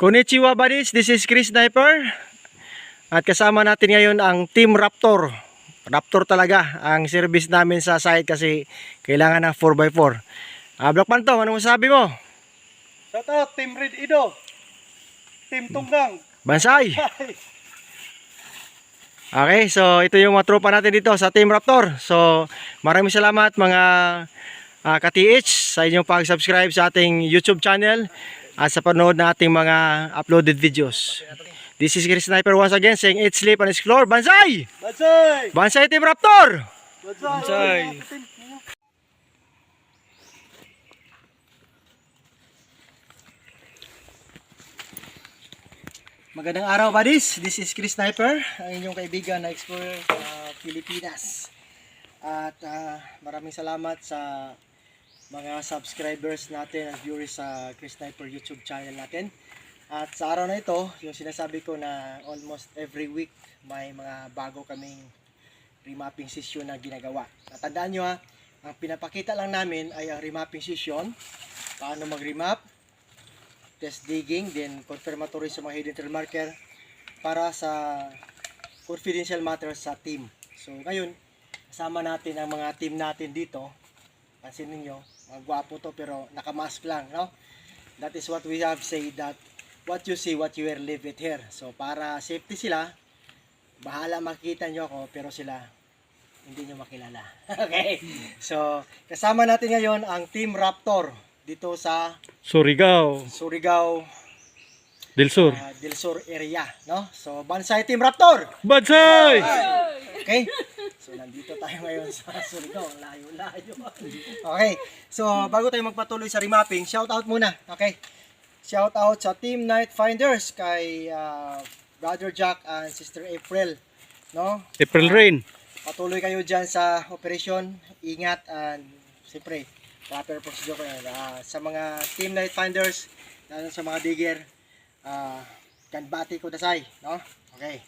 Konnichiwa buddies, this is Chris Sniper. At kasama natin ngayon ang Team Raptor. Raptor talaga ang service namin sa site kasi kailangan ng 4x4. Black Phantom, ano masabi mo? Shout out Team Red Ido, Team Tunggang, Bansay! Okay, so ito yung mga tropa natin dito sa Team Raptor. So maraming salamat mga ka-TH sa inyong pag-subscribe sa ating YouTube channel at sa panood na ating mga uploaded videos. This is Chris Sniper once again saying eat, sleep, and explore. Bansay! Bansay! Bansay Team Raptor! Bansay! Magandang araw buddies, this is Chris Sniper, ang inyong kaibigan na explorer sa Pilipinas. At maraming salamat sa mga subscribers natin at viewers sa Chris Sniper YouTube channel natin. At sa araw na ito, yung sinasabi ko na almost every week may mga bago kaming remapping session na ginagawa. At tandaan nyo ang pinapakita lang namin ay ang remapping session, paano mag-remap, test digging, then confirmatory sa mga hidden trail marker para sa confidential matters sa team. So ngayon, kasama natin ang mga team natin dito. Pansin niyo, mga gwapo to pero nakamask lang, no? That is what we have said, that what you see, what you will live it here. So para safety sila, bahala makita nyo ako pero sila hindi nyo makilala. Okay? So kasama natin ngayon ang Team Raptor dito sa Surigao Del Sur area, no? So Bansay Team Raptor. Bansay! Okay? So nandito tayo ngayon sa Surigao, layo-layo. Okay. So bago tayo magpatuloy sa remapping, shout out muna. Okay? Shout out sa Team Night Finders kay Brother Jack and Sister April, no? April Rain. Patuloy kayo diyan sa operation, ingat and siyempre proper procedure ko yan. Sa mga Team Night Finders, lalo sa mga digger, kanbati ko dasay, no? Okay.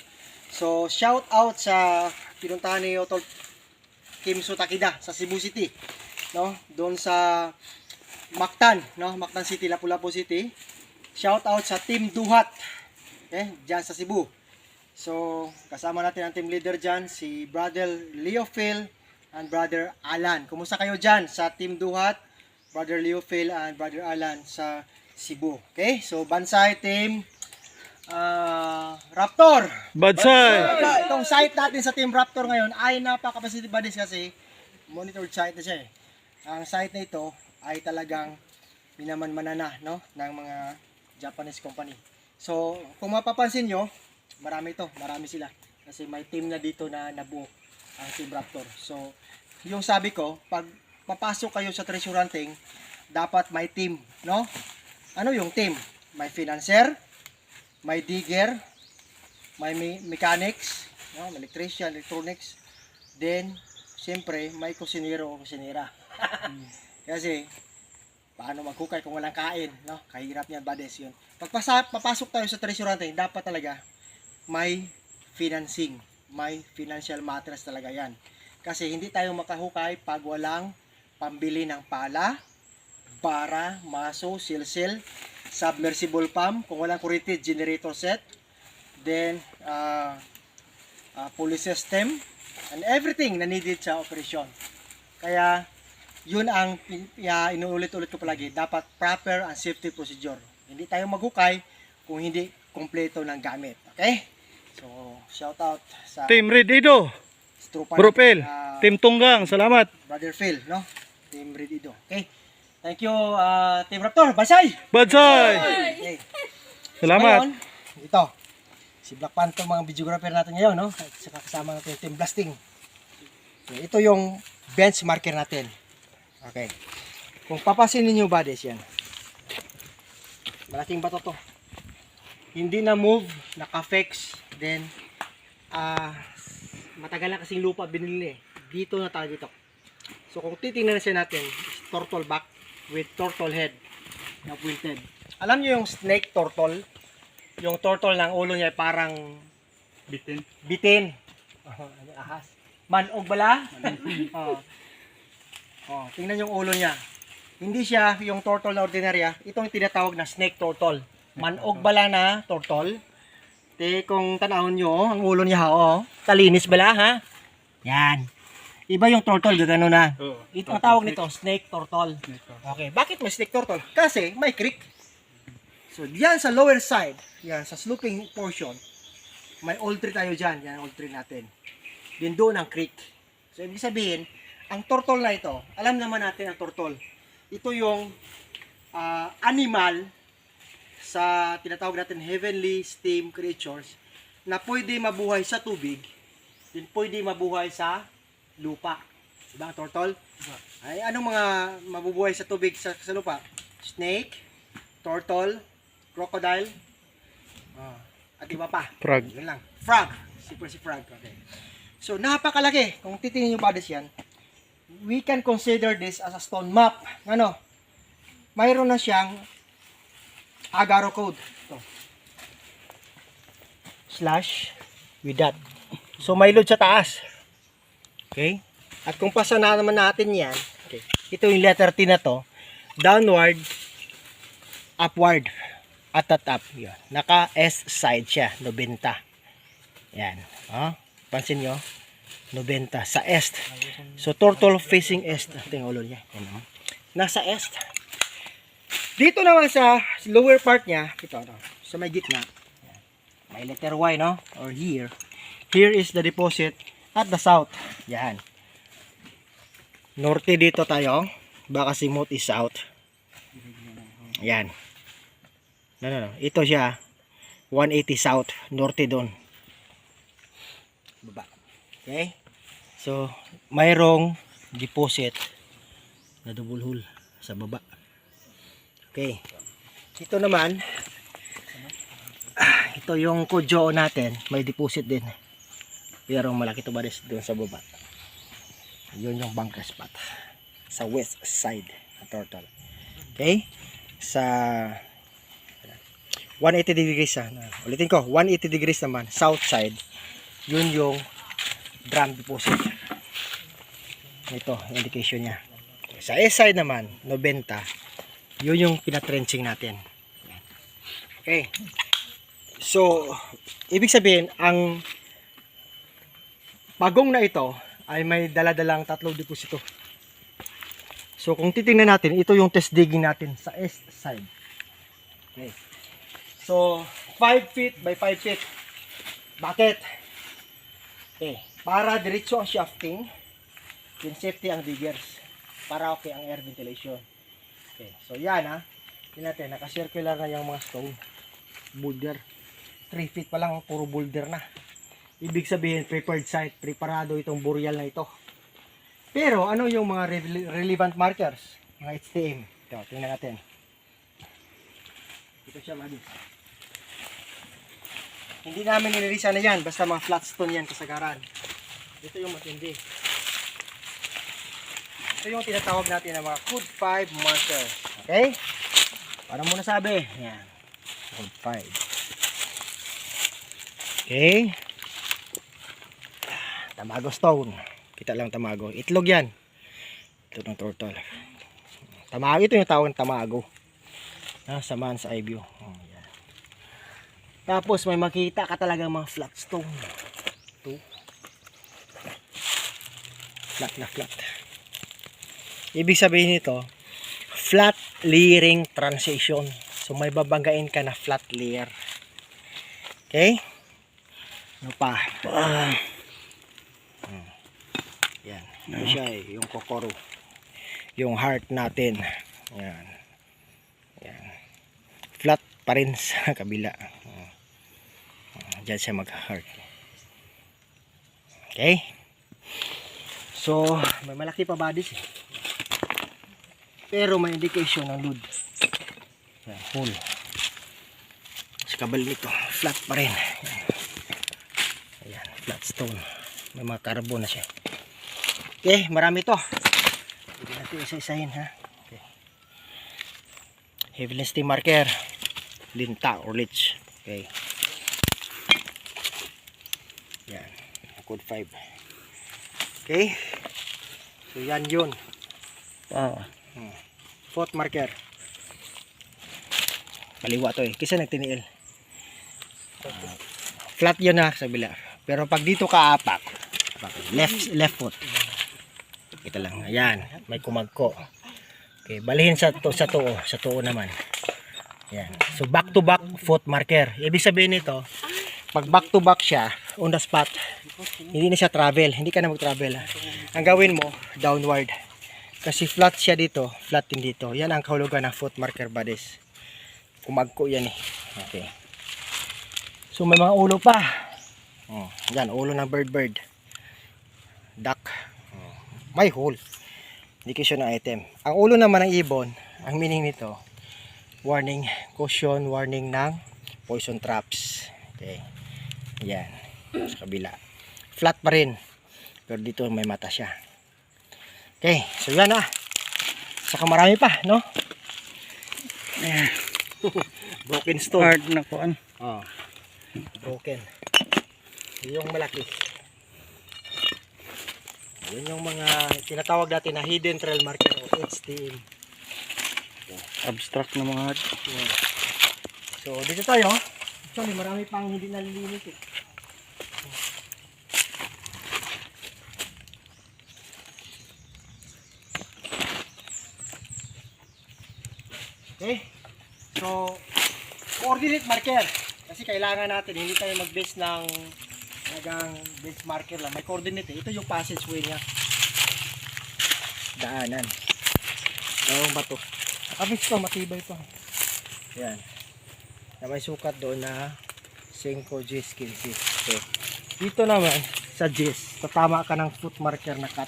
So, shout out sa pinuntahan ni Otol Kimso Takida sa Cebu City, no? Doon sa Mactan, no? Mactan City, Lapu-Lapu City. Shout out sa Team Duhat, okay? Diyan sa Cebu. So, kasama natin ang team leader diyan, si Brother Leo Phil and Brother Alan. Kumusta kayo dyan sa Team Duhat, Brother Leo Phil and Brother Alan sa Cebu? Okay, so Bansay Team Raptor. Bansay! Itong site natin sa Team Raptor ngayon ay napaka-positive buddies kasi monitored site na siya eh. Ang site na ito ay talagang minaman-manana, no, ng mga Japanese company. So, kung mapapansin nyo, marami sila. Kasi may team na dito na nabuo ang Team Raptor. So, yung sabi ko, pag papasok kayo sa treasure hunting, dapat may team, no? Ano yung team? May financier, may digger, may mechanics, no? May electrician, electronics, then, siyempre, may kusinero o kusinera. Kasi, paano maghukay kung walang kain, no? Kahirap niyan, buddies, yun. Pag papasok tayo sa treasure hunting, dapat talaga may financing, may financial matters talaga yan. Kasi hindi tayo makahukay pag walang pambili ng pala, bara, maso, silsil, submersible pump, kung walang kuryente, generator set, then pulley system, and everything na needed sa operasyon. Kaya yun ang inuulit-ulit ko palagi, dapat proper and safety procedure. Hindi tayo maghukay kung hindi kumpleto ng gamit. Okay? So, shout out sa Team Red Ido. Bro Phil. Team Tunggang. Salamat. Brother Phil, no? Team Red Ido. Okay. Thank you, Team Raptor. Bansay! Bansay! Okay. Salamat. So, ngayon, ito. Si Black Phantom, mga videographer natin ngayon, no? At saka kasama natin yung Team Blasting. So, ito yung benchmarker natin. Okay. Kung papasin ninyo buddies yan. Malaking bato to. Hindi na move, naka-fix, then matagal na kasing lupa binili eh. Dito na tayo dito. So kung titingnan na siya natin, turtle back with turtle head na pointed. Alam niyo yung snake turtle? Yung turtle ng ulo niya ay parang bitin. Ahas. Manog bala? Tingnan yung ulo niya. Hindi siya yung turtle na ordinarya. Itong tinatawag na snake turtle. Manog bala na turtle. Te kung tanawon nyo, ang ulo niya oh. Kalinis bala ha. Yan. Iba yung turtle, gagano na. Oo. Ito ang tawag nito, snake turtle. Okay, bakit may snake turtle? Kasi may creek. So, diyan sa lower side, yan sa sloping portion, may old tree tayo dyan. Yan ang old tree natin. Din doon ang creek. So, ibig sabihin, ang turtle na ito, alam naman natin ang turtle. Ito yung animal sa tinatawag natin heavenly steam creatures na pwede mabuhay sa tubig, din pwede mabuhay sa lupa. Diba, turtle? Ay, anong mga mabubuhay sa tubig sa lupa? Snake, turtle, crocodile, at iba pa. Frog. Yun lang. Frog. Super si frog. Okay. So, napakalaki. Kung titingin nyo bodies yan, we can consider this as a stone map. Ano? Mayroon na siyang Agaro code. Ito. / with that. So, may load sa taas. Okay? At kung pasa na naman natin yan, okay, ito yung letter T na to, downward, upward, at up. Yan. Naka S side siya, 90. Yan. Oh, pansin nyo? 90 sa est. So, turtle facing est. Ito yung ulo niya. Yan, oh. Nasa est. Dito naman sa lower part niya, ito, sa may gitna, yan. May letter Y, no? Or here. Here is the deposit at the south. Yan. Norte dito tayo. Baka si Moot is south. Yan. No. Ito siya. 180 south. Norte doon. Baba. Okay? So, mayroong deposit na double hole sa baba. Okay. Ito naman, ito yung Kujo natin. May deposit din. Pero malaki to ba doon sa baba. Yun yung bunker spot sa west side ng turtle. Okay? Sa 180 degrees ulitin ko, 180 degrees naman south side, yun yung drum deposit. Ito, indication nya. Sa east side naman 90, yun yung pinatrenching natin. Okay. So, ibig sabihin, ang pagong na ito ay may daladalang tatlong deposito. So, kung titingnan natin, ito yung test digging natin sa east side. Okay. So, 5 feet by 5 feet. Bakit? Okay. Para diretso ang shafting, yung safety ang diggers. Para okay ang air ventilation. Okay. So, yan ha. Tingnan natin, nakacircular na yung mga stone. Boulder. 3 feet pa lang, puro boulder na. Ibig sabihin, prepared site, preparado itong burial na ito. Pero, ano yung mga relevant markers? Mga HTM. Ito, tingnan natin. Ito siya, Madis. Hindi namin nilirisa na yan, basta mga flat stone yan kasagaran. Ito yung matindi. Ito yung tinatawag natin na mga code 5 markers. Okay? Para muna sabi. Yan. Code 5. Okay. Tamago stone. Kita lang tamago. Itlog yan. Itlog ng turtle. Tamago. Ito yung tawag ng tamago. Samahan sa eye view. Yan. Tapos may makita ka talaga mga flat stone. Ito. Flat na flat. Ibig sabihin nito, flat layering transition. So may babanggain ka na flat layer. Okay? Ano pa? Yan. Ito siya yung kokoro. Yung heart natin. Yan. Yan. Flat pa rin sa kabila. Diyan siya mag-heart. Okay? So, may malaki pa bodies eh. Pero may indication ng load. Yan, hole. Sa kabal nito, flat pa rin. Ayan, flat stone. May mga carbon na siya. Okay, marami to. Hindi natin isa-isahin ha. Okay. Heavenly steam marker. Linta or lich. Okay. Yan. Code 5. Okay. So yan yun. Fourth marker. Kaliwa to eh. Kasi nagtiniil. Flat yun na sa bila. Pero pag dito ka apak, left foot. Kita lang. Ayan. May kumagko. Okay. Balihin sa tuo naman. Ayan. So back to back foot marker. Ibig sabihin nito, pag back to back siya, on the spot, hindi na siya travel. Hindi ka na mag-travel. Ang gawin mo, downward. Kasi flat siya dito, flat din dito. Yan ang kahulugan ng foot marker bodies. Kumagko yan eh. Okay. So may mga ulo pa. Oh, yan, ulo ng bird. Duck. Oh, may hole. Indication ng item. Ang ulo naman ng ibon, ang meaning nito, warning, caution, warning ng poison traps. Okay. Yan. Sa kabila. Flat pa rin. Pero dito may mata siya. Okay. So yan ah. Saka marami pa, no? Ayan. Broken stone. Hard na kuan. Oh. Broken. Yung malaki. Yun yung mga tinatawag natin na hidden trail marker o HTM. Abstract na mga. Yeah. So dito tayo. Actually marami pang hindi nalilinis eh. Okay. So coordinate marker. Kasi kailangan natin, hindi tayo mag-base ng base marker lang. May coordinate eh. Ito yung passageway niya. Daanan. Dalawang bato. Nakabits to, matibay to. Yan. Na may sukat doon na 5 Gs 15. Okay. Dito naman, sa Gs, tatama ka ng foot marker na cut.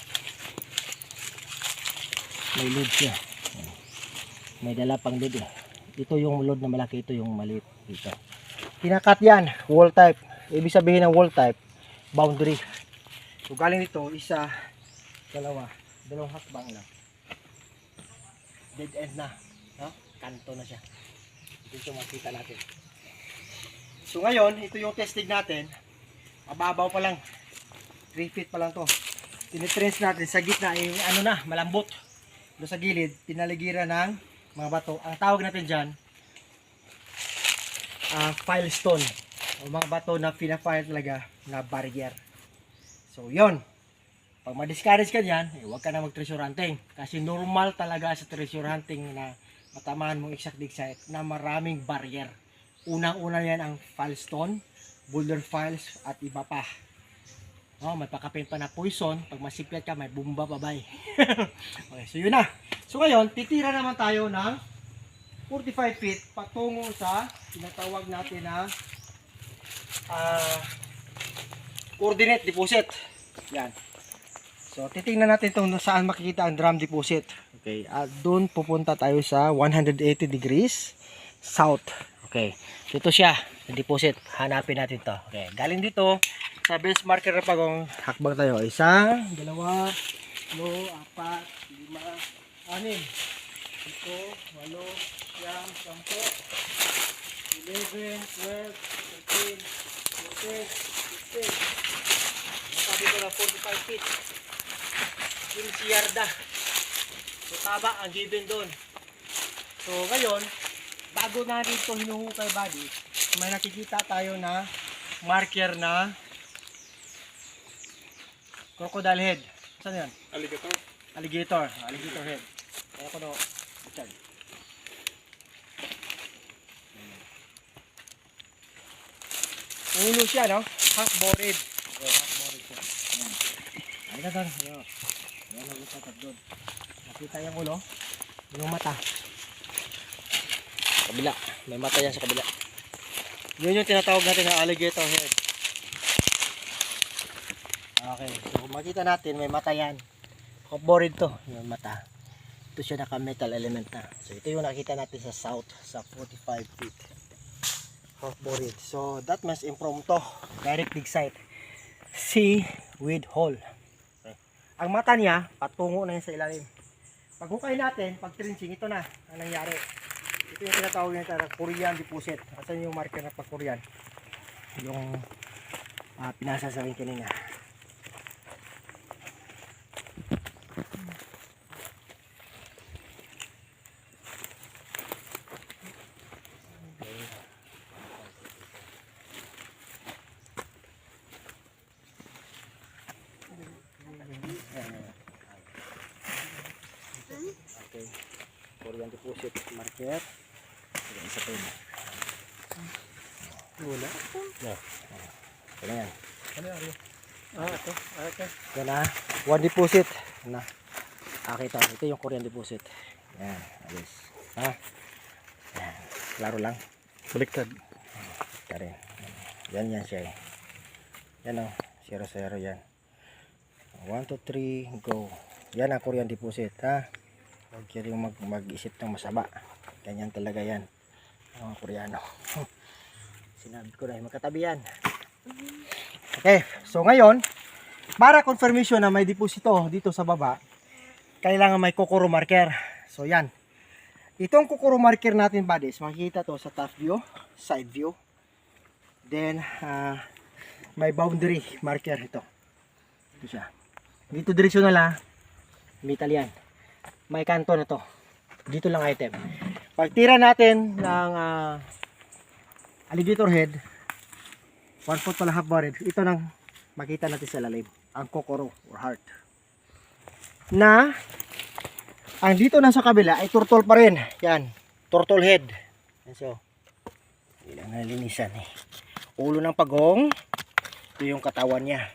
May load siya. May dala pang load eh. Ito yung load na malaki, ito yung maliit dito. Kinakat yan, wall type. Ibig sabihin ng wall type, boundary. So galing dito, isa, dalawang hakbang lang. Dead end na. No? Kanto na siya. Ito makita natin. So ngayon, ito yung testing natin. Mababaw pa lang. 3 feet pa lang to. Tinitrace natin sa gitna, ano na, malambot. Doon sa gilid, pinaligiran ng mga bato. Ang tawag natin dyan, file stone. O mga bato na pina-file talaga na barrier. So yon. Pag ma-discourage ka dyan, huwag ka na mag-treasure hunting. Kasi normal talaga sa treasure hunting na matamaan mong exact dig site na maraming barrier. Unang-una yan ang file stone, boulder files at iba pa. Oh, may pakapin pa na poison. Pag masiplet ka, may bumba pa bay. Okay, so yun na. So ngayon, titira naman tayo ng 45 feet patungo sa tinatawag natin na coordinate deposit. Yan. So titingnan natin kung saan makikita ang drum deposit. Okay, doon pupunta tayo sa 180 degrees south. Okay, dito siya, deposit. Hanapin natin to. Okay, galing dito sa base marker na pagong hakbang tayo. 1, 2, 3, 4, 5, 6, 7, 8, 9, 10, 11, 12, 13, 14, 15. Sabi ko na 45 feet. 15 yarda. So taba ang given doon. So ngayon, bago natin ito hinuhukay body, may nakikita tayo na marker na crocodile head. Saan yan? Alligator. Alligator head. Kaya ko no. Diyan. Ulo siya, no? Half-bored. Okay, half-bored siya. Ayan. Ay, na doon. Ayan. Ayan, nagtatat doon. Nakita yung ulo. Yung mata. Kabila. May mata yan sa kabila. Yun yung tinatawag natin na alligator head. Okay. So, kung makita natin, may mata yan. Half-bored to. Yung mata. Ito siya naka-metal element na. So, ito yung nakita natin sa south, sa 45 feet. Half-bored. So, that means impromptu. Direct dig site. See with hole. Okay. Ang mata niya, patungo na yan sa ilalim. Pag hukay natin, pag trenching, ito na ang nangyari. Ito yung tinatawag nito na Korean deposit. Asan yung marker na pag-Korean? Yung pinasa sa akin kanina. Korean deposit marker. Yan, isa pa yun. Wala. Yan. Yan. Ito. Okay. Yan na. One deposit. Na. Ito. Ito yung Korean deposit. Yan. Alis. Ha? Yan. Klaro lang. Baliktad. Karin. Yan siya. Yan o. 0-0 yan. 1, 2, 3, go. Yan ang Korean deposit. Ha? Huwag kayo mag-isip ng masama. Ganyan talaga yan. Mga Koreano. Sinabi ko na magkatabi yan. Okay. So ngayon, para confirmation na may deposito dito sa baba, kailangan may kokoro marker. So yan. Itong kokoro marker natin, buddies, makikita to sa top view, side view. Then, may boundary marker ito. Ito siya. Dito directional na metal yan. May kanto na to. Dito lang item. Pag tira natin ng alligator head, 1 foot pala half barrel, ito nang makita natin sa lalim. Ang kokoro or heart. Na, ang dito na sa kabila ay turtle pa rin. Yan. Turtle head. Yan so. Ilang nalinisan eh. Ulo ng pagong. Ito yung katawan niya.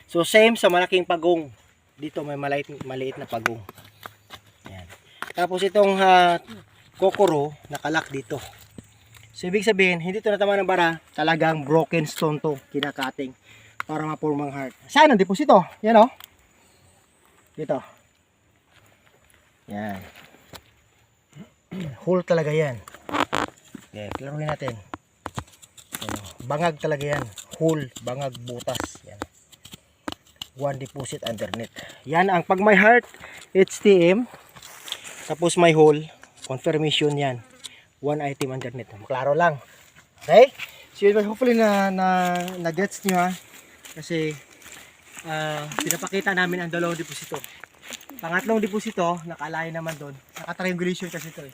So same sa malaking pagong. Dito may maliit na pagong. Yan. Tapos itong kokoro nakalak dito. So ibig sabihin, hindi ito natama ng bara, talagang broken stone to, kinakating para mapurmang heart. Saan ang deposito? Yan o. Dito. Yan. Hole talaga yan. Okay, klaruhin natin. Yan, bangag talaga yan. Hole, bangag, butas. Yan. One deposit underneath. Yan ang pag may heart, HTM. Tapos may hole, confirmation yan. One item underneath. Klaro lang. Okay? So yun, hopefully na gets nyo ha. Kasi pinapakita namin ang dalawang deposito. Pangatlong deposito, nakalay naman doon. Naka-triangulation kasi ito eh.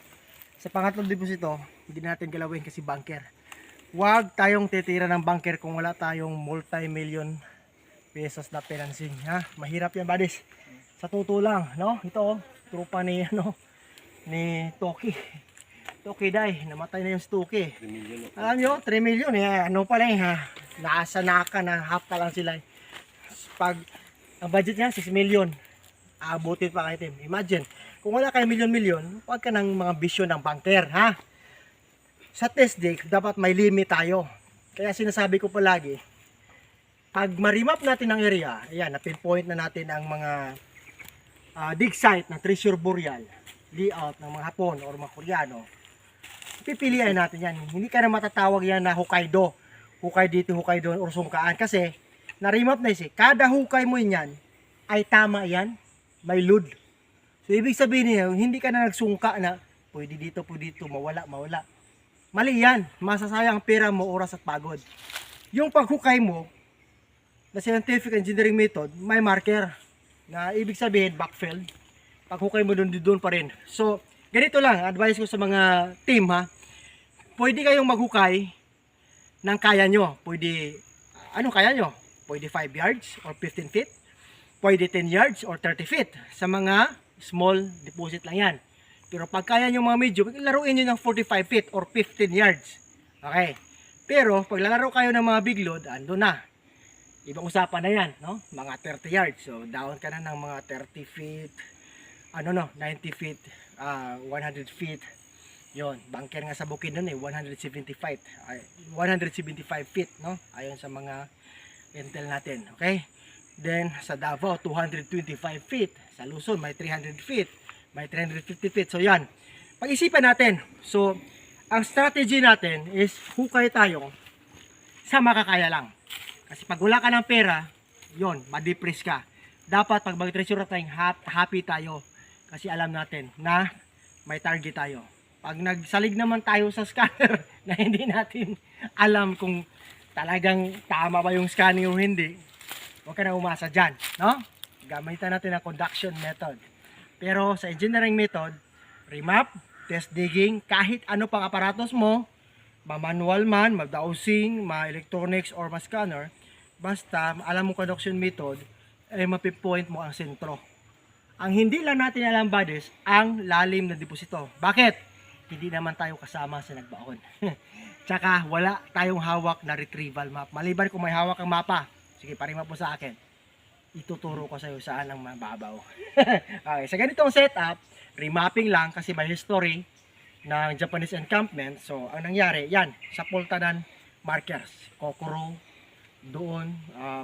Sa pangatlong deposito, hindi natin galawin kasi bunker. Huwag tayong titira ng bunker kung wala tayong multi-million pesos na financing. Ha? Mahirap yan, buddies. Sa totoo lang, no? Ito, trupa ni, ni Toki. Toki Dai, namatay na yung Toki. 3 million. Alam nyo, 3 million eh. Ano pa lang ha? Nasa naka na half pa lang sila. Pag ang budget niya 6 million. Aabutin pa kayo, Tim. Imagine, kung wala kayo milyon-milyon, huwag ka ng mga bisyo ng bunker, ha? Sa test day, dapat may limit tayo. Kaya sinasabi ko palagi, pag ma-remap natin ang area, ayan, na-pinpoint na natin ang mga dig site ng Treasure Boreal, layout ng mga Hapon or mga Koreano, pipilian natin yan. Hindi ka na matatawag yan na Hokkaido. Hukay dito, hukay doon, or sungkaan. Kasi, na-remap na isi. Kada hukay mo yan, ay tama yan. May load. So, ibig sabihin niya, hindi ka na nagsungka na, pwede dito, mawala. Mali yan. Masasayang ang pera mo, oras at pagod. Yung paghukay mo, na scientific engineering method, may marker. Na ibig sabihin, backfill. Paghukay mo doon pa rin. So, ganito lang, advice ko sa mga team ha. Pwede kayong maghukay ng kaya nyo. Pwede, anong kaya nyo? Pwede 5 yards or 15 feet. Pwede 10 yards or 30 feet. Sa mga small deposit lang yan. Pero pag kaya nyo mga medyo, laruin nyo ng 45 feet or 15 yards. Okay. Pero pag lalaro kayo ng mga big load, ando na. Ibang usapan na yan, no? Mga 30 yards. So down ka na ng mga 30 feet, 90 feet, 100 feet. Yon, bunker nga sa bukid nun 175 feet, no? Ayon sa mga intel natin, okay? Then sa Davao 225 feet, sa Luzon may 300 feet, may 350 feet. So yan. Pag-isipan natin. So ang strategy natin is hukay tayo sa makakaya lang. Kasi pag wala ka ng pera, yon, ma-depress ka. Dapat pag mag-treasure tayo, happy tayo. Kasi alam natin na may target tayo. Pag nagsalig naman tayo sa scanner na hindi natin alam kung talagang tama ba yung scanning o hindi, huwag ka na umasa dyan, no? Gamitan natin ang conduction method. Pero sa engineering method, remap, test digging, kahit ano pang aparatos mo, ma-manual man, mag-dowsing, ma-electronics or ma-scanner, basta alam mo conduction method, ay mapippoint mo ang sentro. Ang hindi lang natin alam, buddies, ang lalim na deposito. Bakit? Hindi naman tayo kasama sa nagbaon. Tsaka wala tayong hawak na retrieval map. Maliban kung may hawak kang mapa, sige, parima po sa akin. Ituturo ko sa iyo saan ang mababaw. Okay, sa ganitong setup, remapping lang kasi may history ng Japanese encampment. So, ang nangyari, yan, sa Pultanan markers, Kokoro, doon,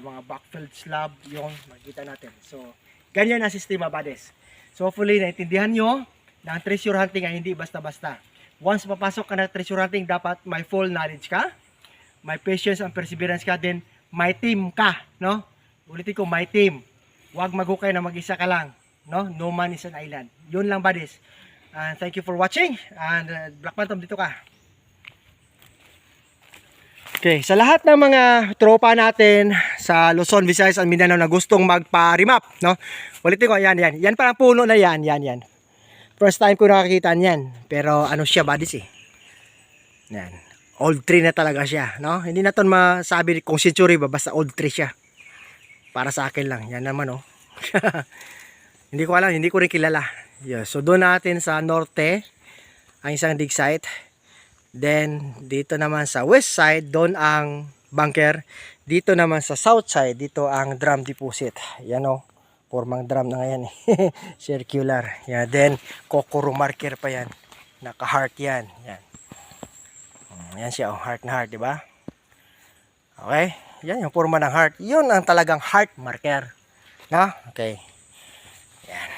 mga backfield slab, yung makikita natin. So, ganyan ang sistema, buddies. So, hopefully, naintindihan nyo na ang treasure hunting ay hindi basta-basta. Once papasok ka na treasure hunting, dapat may full knowledge ka, may patience and perseverance ka, din may team ka, no? Ulitin ko, may team. Huwag maghukay na mag-isa ka lang, no? No man is an island. Yun lang, buddies. And thank you for watching. And Black Phantom, dito ka. Okay, sa lahat ng mga tropa natin sa Luzon, Visayas, and Mindanao na gustong magpa-remap, no? Ulitin ko, yan. Yan parang puno na yan. First time ko nakakita niyan. Pero ano siya, buddies eh. Yan. Old tree na talaga siya, no? Hindi na 'ton masabi kung century ba, basta old tree siya. Para sa akin lang. Yan naman, oh. Hindi ko alam, hindi ko rin kilala. Yeah, so doon natin sa norte ang isang dig site. Then dito naman sa west side, doon ang bunker. Dito naman sa south side, dito ang drum deposit. Yan, oh. Formang drum na ngayon eh. Circular. Yan. Then Kokoro marker pa yan. Naka-heart yan. Yan. Yan siya, oh. Heart na heart, di ba? Okay. Yan yung forma ng heart. Yun ang talagang heart marker. Na? Okay. Yan.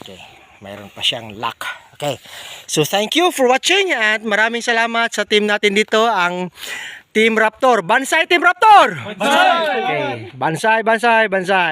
Okay. Mayroon pa siyang lock. Okay. So thank you for watching at maraming salamat sa team natin dito, ang Team Raptor. Bansay Team Raptor! Bansay! Okay. Bansay, bansay, bansay.